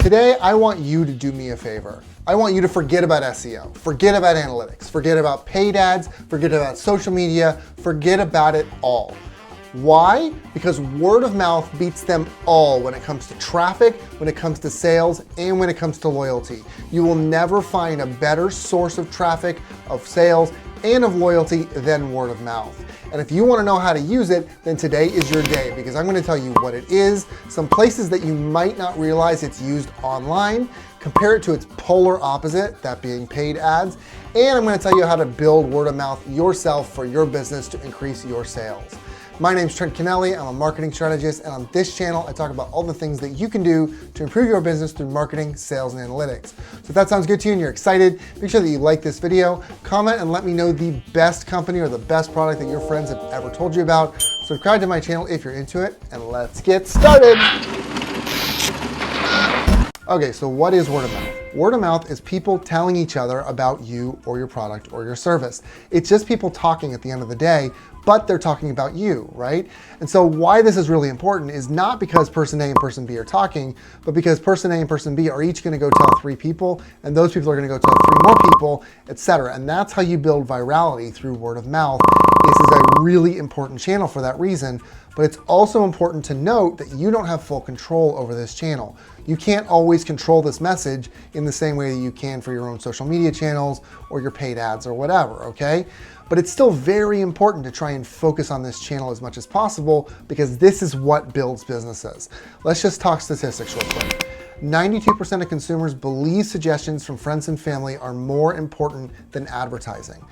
Today, I want you to do me a favor. I want you to forget about SEO, forget about analytics, forget about paid ads, forget about social media, forget about it all. Why? Because word of mouth beats them all when it comes to traffic, when it comes to sales, and when it comes to loyalty. You will never find a better source of traffic, of sales, and of loyalty than word of mouth. And if you want to know how to use it, then today is your day, because I'm going to tell you what it is, some places that you might not realize it's used online, compare it to its polar opposite, that being paid ads, and I'm going to tell you how to build word of mouth yourself for your business to increase your sales. My name's Trent Kennelly, I'm a marketing strategist, and on this channel, I talk about all the things that you can do to improve your business through marketing, sales, and analytics. So if that sounds good to you and you're excited, make sure that you like this video, comment, and let me know the best company or the best product that your friends have ever told you about. Subscribe to my channel if you're into it, and let's get started. Okay, so what is word of mouth? Word of mouth is people telling each other about you or your product or your service. It's just people talking at the end of the day, but they're talking about you, right? And so why this is really important is not because person A and person B are talking, but because person A and person B are each gonna go tell 3 people, and those people are gonna go tell 3 more people, etc. And that's how you build virality through word of mouth. This is a really important channel for that reason, but it's also important to note that you don't have full control over this channel. You can't always control this message in the same way that you can for your own social media channels or your paid ads or whatever, okay? But it's still very important to try and focus on this channel as much as possible, because this is what builds businesses. Let's just talk statistics real quick. 92% of consumers believe suggestions from friends and family are more important than advertising.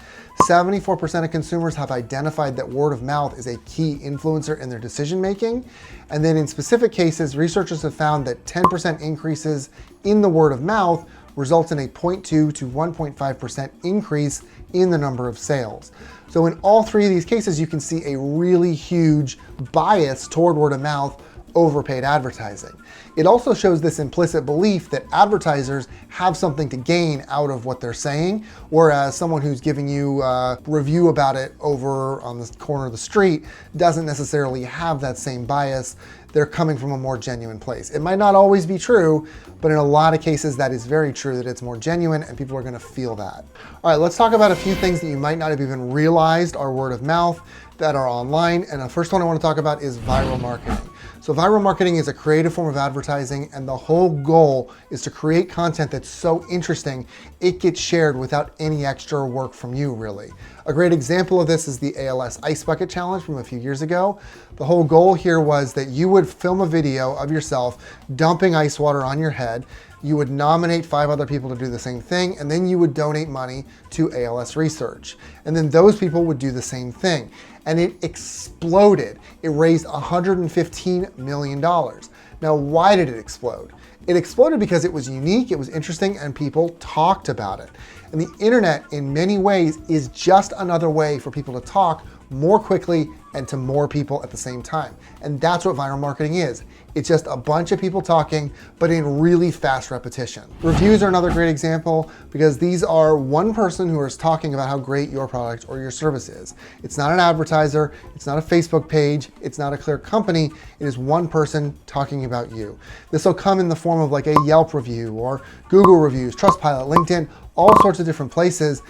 74% of consumers have identified that word of mouth is a key influencer in their decision making. And then in specific cases, researchers have found that 10% increases in the word of mouth results in a 0.2 to 1.5% increase in the number of sales. So in all 3 of these cases, you can see a really huge bias toward word of mouth over paid advertising. It also shows this implicit belief that advertisers have something to gain out of what they're saying, whereas someone who's giving you a review about it over on the corner of the street doesn't necessarily have that same bias. They're coming from a more genuine place. It might not always be true, but in a lot of cases that is very true, that it's more genuine and people are gonna feel that. All right, let's talk about a few things that you might not have even realized are word of mouth that are online. And the first one I wanna talk about is viral marketing. So viral marketing is a creative form of advertising, and the whole goal is to create content that's so interesting, it gets shared without any extra work from you, really. A great example of this is the ALS Ice Bucket Challenge from a few years ago. The whole goal here was that you would film a video of yourself dumping ice water on your head. You would nominate 5 other people to do the same thing, and then you would donate money to ALS research. And then those people would do the same thing. And it exploded. It raised $115 million. Now, why did it explode? It exploded because it was unique, it was interesting, and people talked about it. And the internet, in many ways, is just another way for people to talk more quickly and to more people at the same time. And that's what viral marketing is. It's just a bunch of people talking, but in really fast repetition. Reviews are another great example, because these are one person who is talking about how great your product or your service is. It's not an advertiser, it's not a Facebook page, it's not a clear company, it is one person talking about you. This will come in the form of like a Yelp review or Google reviews, Trustpilot, LinkedIn, all sorts of different places.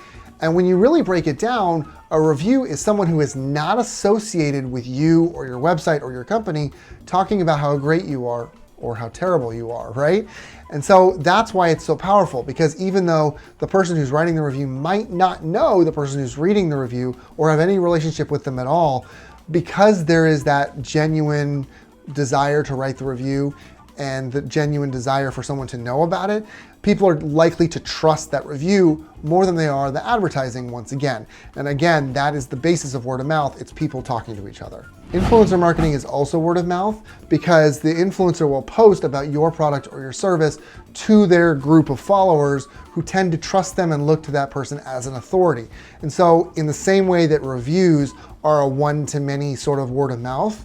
And when you really break it down, a review is someone who is not associated with you or your website or your company talking about how great you are or how terrible you are, right? And so that's why it's so powerful, because even though the person who's writing the review might not know the person who's reading the review or have any relationship with them at all, because there is that genuine desire to write the review and the genuine desire for someone to know about it, people are likely to trust that review more than they are the advertising once again. And again, that is the basis of word of mouth. It's people talking to each other. Influencer marketing is also word of mouth, because the influencer will post about your product or your service to their group of followers who tend to trust them and look to that person as an authority. And so in the same way that reviews are a one-to-many sort of word of mouth,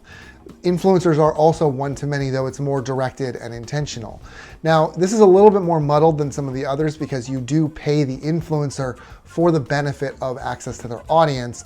influencers are also one-to-many, though it's more directed and intentional. Now, this is a little bit more muddled than some of the others, because you do pay the influencer for the benefit of access to their audience,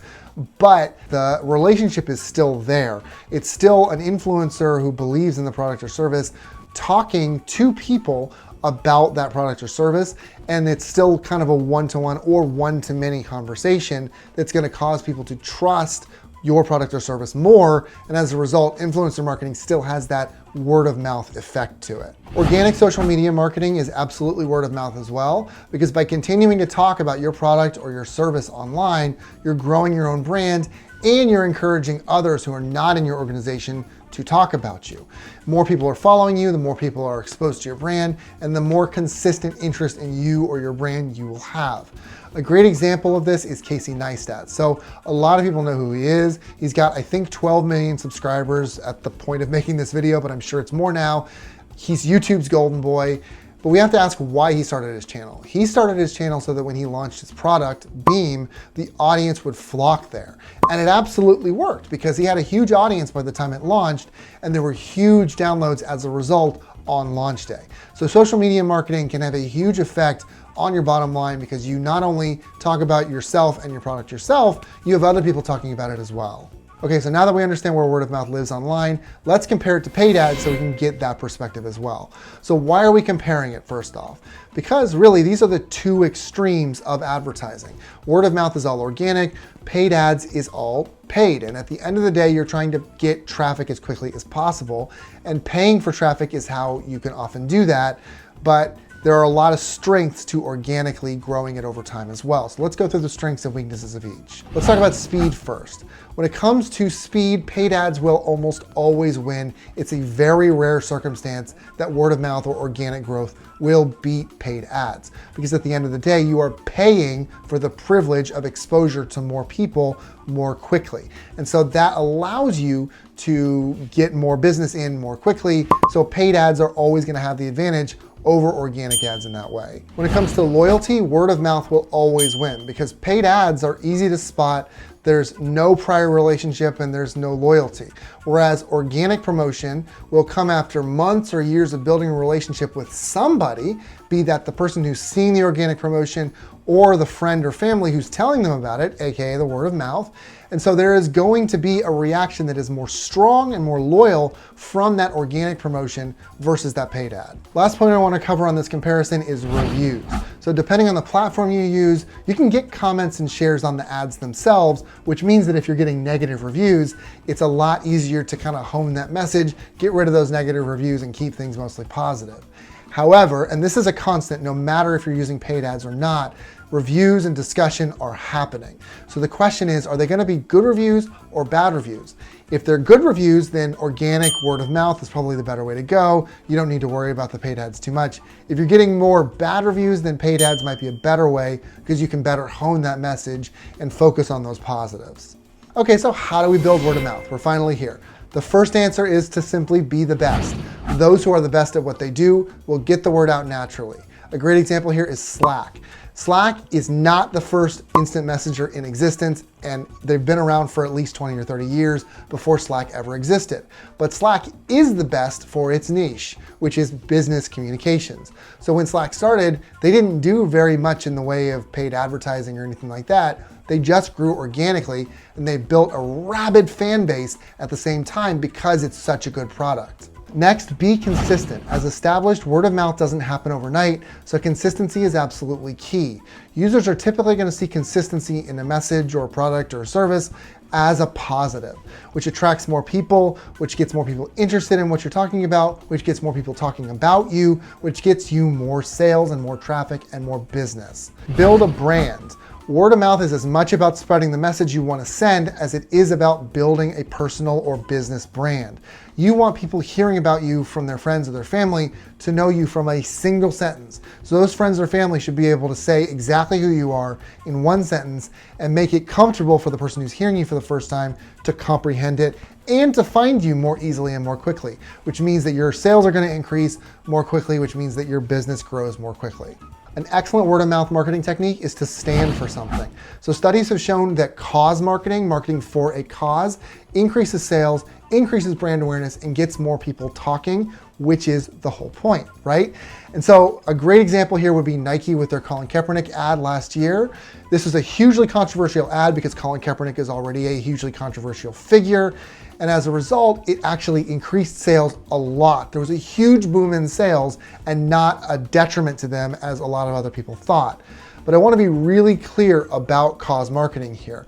but the relationship is still there. It's still an influencer who believes in the product or service, talking to people about that product or service, and it's still kind of a one-to-one or one-to-many conversation that's going to cause people to trust your product or service more, and as a result, influencer marketing still has that word of mouth effect to it. Organic social media marketing is absolutely word of mouth as well, because by continuing to talk about your product or your service online, you're growing your own brand and you're encouraging others who are not in your organization to talk about you. More people are following you, the more people are exposed to your brand, and the more consistent interest in you or your brand you will have. A great example of this is Casey Neistat. So a lot of people know who he is. He's got, I think, 12 million subscribers at the point of making this video, but I'm sure it's more now. He's YouTube's golden boy. But we have to ask why he started his channel. He started his channel so that when he launched his product, Beam, the audience would flock there. And it absolutely worked because he had a huge audience by the time it launched, and there were huge downloads as a result on launch day. So social media marketing can have a huge effect on your bottom line because you not only talk about yourself and your product yourself, you have other people talking about it as well. Okay, so now that we understand where word of mouth lives online, let's compare it to paid ads so we can get that perspective as well. So why are we comparing it first off? Because really, these are the two extremes of advertising. Word of mouth is all organic, paid ads is all paid. And at the end of the day, you're trying to get traffic as quickly as possible. And paying for traffic is how you can often do that. But there are a lot of strengths to organically growing it over time as well. So let's go through the strengths and weaknesses of each. Let's talk about speed first. When it comes to speed, paid ads will almost always win. It's a very rare circumstance that word of mouth or organic growth will beat paid ads. Because at the end of the day, you are paying for the privilege of exposure to more people more quickly. And so that allows you to get more business in more quickly. So paid ads are always gonna have the advantage over organic ads in that way. When it comes to loyalty, word of mouth will always win because paid ads are easy to spot. There's no prior relationship and there's no loyalty. Whereas organic promotion will come after months or years of building a relationship with somebody, be that the person who's seeing the organic promotion or the friend or family who's telling them about it, AKA the word of mouth. And so there is going to be a reaction that is more strong and more loyal from that organic promotion versus that paid ad. Last point I want to cover on this comparison is reviews. So depending on the platform you use, you can get comments and shares on the ads themselves, which means that if you're getting negative reviews, it's a lot easier to kind of hone that message, get rid of those negative reviews and keep things mostly positive. However, and this is a constant, no matter if you're using paid ads or not, reviews and discussion are happening. So the question is, are they going to be good reviews or bad reviews? If they're good reviews, then organic word of mouth is probably the better way to go. You don't need to worry about the paid ads too much. If you're getting more bad reviews, then paid ads might be a better way because you can better hone that message and focus on those positives. Okay, so how do we build word of mouth? We're finally here. The first answer is to simply be the best. Those who are the best at what they do will get the word out naturally. A great example here is Slack. Slack is not the first instant messenger in existence, and they've been around for at least 20 or 30 years before Slack ever existed. But Slack is the best for its niche, which is business communications. So when Slack started, they didn't do very much in the way of paid advertising or anything like that. They just grew organically, and they built a rabid fan base at the same time because it's such a good product. Next, be consistent. As established, word of mouth doesn't happen overnight, so consistency is absolutely key. Users are typically going to see consistency in a message or a product or a service as a positive, which attracts more people, which gets more people interested in what you're talking about, which gets more people talking about you, which gets you more sales and more traffic and more business. Build a brand. Word of mouth is as much about spreading the message you want to send as it is about building a personal or business brand. You want people hearing about you from their friends or their family to know you from a single sentence. So those friends or family should be able to say exactly who you are in one sentence and make it comfortable for the person who's hearing you for the first time to comprehend it and to find you more easily and more quickly, which means that your sales are going to increase more quickly, which means that your business grows more quickly. An excellent word of mouth marketing technique is to stand for something. So studies have shown that cause marketing, marketing for a cause, increases sales, increases brand awareness, and gets more people talking which is the whole point, right? And so a great example here would be Nike with their Colin Kaepernick ad last year. This was a hugely controversial ad because Colin Kaepernick is already a hugely controversial figure. And as a result, it actually increased sales a lot. There was a huge boom in sales and not a detriment to them as a lot of other people thought. But I want to be really clear about cause marketing here.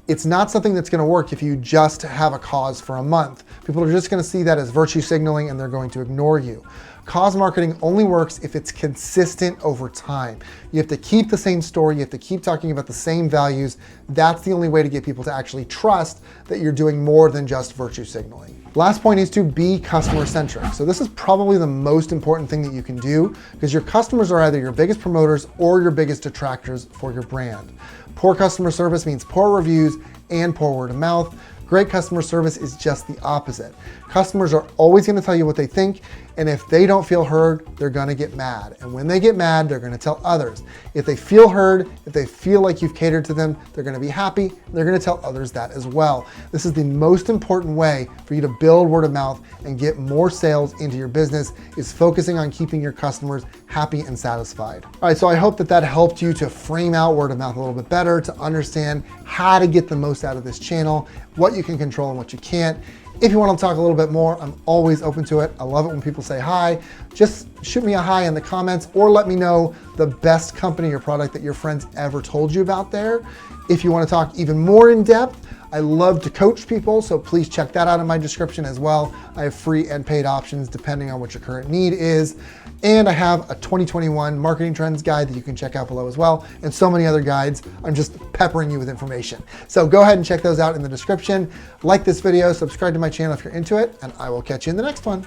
It's not something that's going to work if you just have a cause for a month. People are just going to see that as virtue signaling and they're going to ignore you. Cause marketing only works if it's consistent over time. You have to keep the same story, you have to keep talking about the same values. That's the only way to get people to actually trust that you're doing more than just virtue signaling. Last point is to be customer centric. So this is probably the most important thing that you can do because your customers are either your biggest promoters or your biggest detractors for your brand. Poor customer service means poor reviews and poor word of mouth. Great customer service is just the opposite. Customers are always going to tell you what they think, and if they don't feel heard, they're going to get mad. And when they get mad, they're going to tell others. If they feel heard, if they feel like you've catered to them, they're going to be happy, and they're going to tell others that as well. This is the most important way for you to build word of mouth and get more sales into your business, is focusing on keeping your customers happy and satisfied. All right, so I hope that helped you to frame out word of mouth a little bit better, to understand how to get the most out of this channel, what you can control and what you can't. If you want to talk a little bit more, I'm always open to it. I love it when people say hi. Just shoot me a hi in the comments or let me know the best company or product that your friends ever told you about there. If you want to talk even more in depth, I love to coach people, so please check that out in my description as well. I have free and paid options depending on what your current need is. And I have a 2021 marketing trends guide that you can check out below as well, and so many other guides. I'm just peppering you with information. So go ahead and check those out in the description. Like this video, subscribe to my channel if you're into it, and I will catch you in the next one.